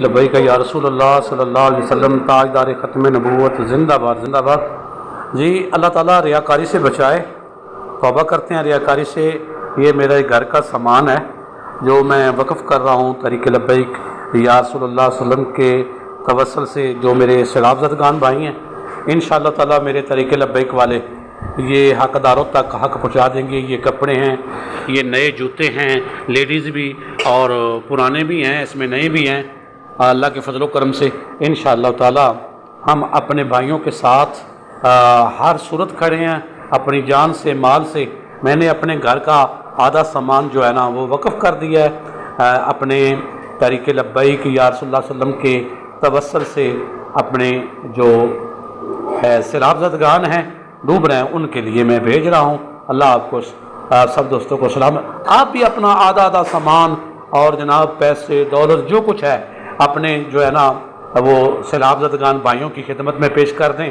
لبیک یا رسول اللہ صلی اللہ علیہ وسلم، تاجدار ختم نبوت، زندہ باد زندہ باد۔ جی اللہ تعالیٰ ریاکاری سے بچائے، توبہ کرتے ہیں ریاکاری سے۔ یہ میرا گھر کا سامان ہے جو میں وقف کر رہا ہوں طریق لبیک یا رسول اللہ صلی اللہ علیہ وسلم کے توسل سے، جو میرے سیلاب زدگان بھائی ہیں، انشاءاللہ تعالیٰ میرے طریق لبیک والے یہ حقداروں تک حق پہنچا دیں گے۔ یہ کپڑے ہیں، یہ نئے جوتے ہیں، لیڈیز بھی اور پرانے بھی ہیں، اس میں نئے بھی ہیں، اللہ کے فضل و کرم سے انشاءاللہ تعالیٰ ہم اپنے بھائیوں کے ساتھ ہر صورت کھڑے ہیں، اپنی جان سے مال سے۔ میں نے اپنے گھر کا آدھا سامان جو ہے نا وہ وقف کر دیا ہے اپنے طریق لبیک یا رسول اللہ صلی اللہ علیہ وسلم کے توسل سے۔ اپنے جو سیلاب زدگان ہیں، ڈوب رہے ہیں، ان کے لیے میں بھیج رہا ہوں۔ اللہ آپ کو سب دوستوں کو سلام۔ آپ بھی اپنا آدھا سامان اور جناب پیسے دولت جو کچھ ہے اپنے جو ہے نا وہ سیلاب زدگان بھائیوں کی خدمت میں پیش کر دیں۔